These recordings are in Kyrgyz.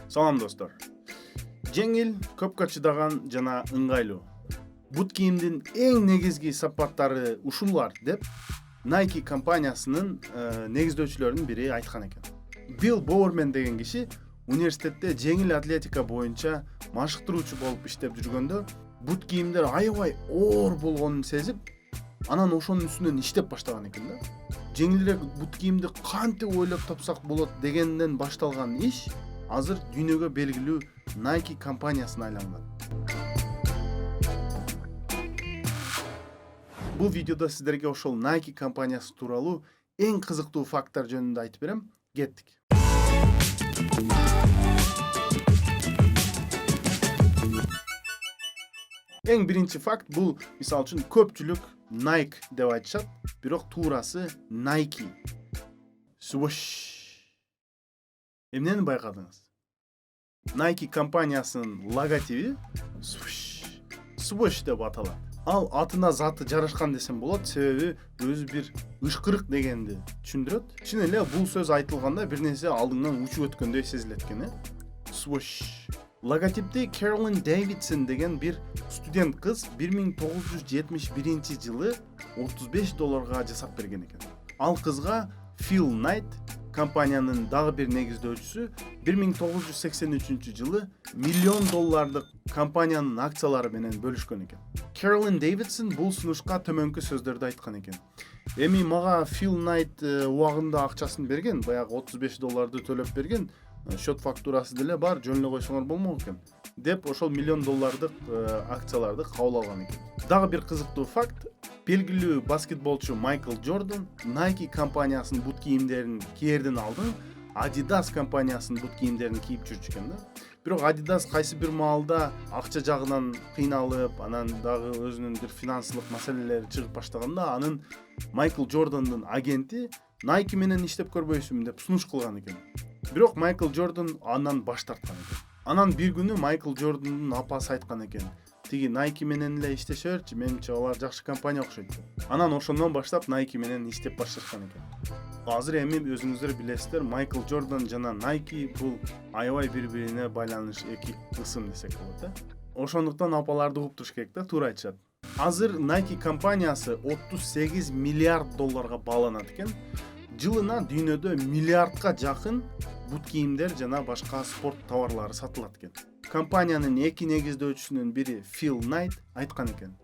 Салам достор. Жеңил, көпкө чыдаган жана ыңгайлуу. Бут кийимдин эң негизги сапаттары ушулар деп Nike компаниясынын негиздөөчүлөрүнүн бири айткан экен. Билл Боуэрмен деген киши университетте жеңил атлетика боюнча машыктыруучу болуп иштеп жүргөндө бут кийимдер аябай оор болгонун сезип, анан ошонун үстүнөн иштеп баштаган экен да. Жеңилирээк бут кийимди кантип ойлоп тапсак болот дегенден башталган иш азыр дүйнөгө белгилүү Nike компаниясына айланган. Бул видеодо сиздерге ошол Nike компаниясы тууралуу эң кызыктуу факттар жөнүндө айтып берем. Кеттик. Эң биринчи факт бул, мисалы үчүн көпчүлүк Nike деп айтышат, бирок туурасы Nike. Swoosh. Эмнени байкадыңыз? Nike компаниясынын логотиби Swoosh деп аталат. Ал атына заты жарашкан десем болот, себеби өзү бир ышкырык дегенди түшүндүрөт. Чын эле бул сөз айтылганда бир нерсе алдыңан учуп өткөндөй сезилет экен, Swoosh. Логотипти Carolyn Davidson деген бир студент кыз 1971 жылы $35 жасап берген экен. Ал кызга Phil Knight, компаниянын дагы бир негиздөөчүсү, 1983 жылы $1,000,000 компаниянын акциялары менен бөлүшкөн экен. Carolyn Davidson бул сунушка төмөнкү сөздөрдү айткан экен. Эми мага Phil Knight убагында акчасын берген, баягы $35 төлөп берген, счет фактурасы деле бар, жөн эле койсоңор болмок экен деп ошол $1,000,000 акцияларды кабыл алган экен. Дагы бир кызыктуу факт, белгилүү баскетболчу Майкл Джордан Nike компаниясынын бут кийимдерин киерден алдын Adidas компаниясынын бут кийимдерин кийип жүрчү экен да. Бирок Adidas кайсы бир маалда акча жагынан кыйналып, анан дагы өзүнүн бир финансылык маселелери чыгып баштаганда, анын Майкл Джордандын агенти Nike менен иштеп көрбөйсүңбү деп сунуш кылган экен. Бирок Майкл Джордан андан баш тарткан экен. Анан бир күнү Майкл Джордандын апасы айткан экен: "Тиги Nike менен эле иштешерчи, менимче алар жакшы компания окшойт." Анан ошондон баштап Nike менен иштеп башташкан экен. Азыр эми өзүңүздөр билесиздер, Майкл Джордан жана Nike бул аябай бири-бирине байланыш эки ысым десек болот, Ошондуктан апаларды угуп туруш керек да, туура айтышат. Азыр Nike компаниясы $38 миллиард бааланат экен. Жылына дүйнөдө миллиардка жакын бут кийимдер жана башка спорт товарлары сатылат экен. Компаниянын эки негиздөөчүсүнүн бири Phil Knight айткан экен: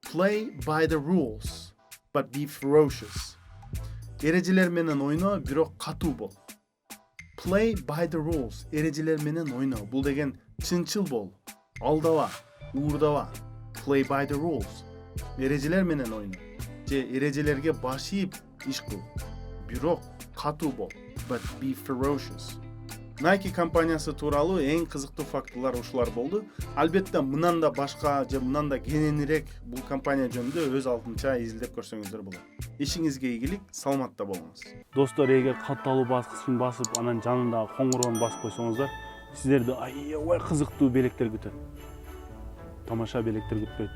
"Play by the rules, but be ferocious." Эрежелер менен ойно, бирок катуу бол. Play by the rules, эрежелер менен ойно. Бул деген чынчыл бол, алдаба, уурдаба. Play by the rules. Эрежелер менен ойно. Же эрежелерге баш ийип иш кыл. Бирок катуу бол, but be ferocious. Nike компаниясы тууралуу эң кызыктуу фактылар ушулар болду. Албетте мындан да башка же мындан да кененирээк бул компания жөнүндө өз алдынча изилдеп көрсөңүздөр болот. Ишиңизге ийгилик, саламатта болуңуз. Достор, эгер катталуу баскычын басып, анан жанындагы коңгуроonu басып койсоңуздар, сиздерди аябай кызыктуу белектер күтөт. Тамаша белектер күтпөйт.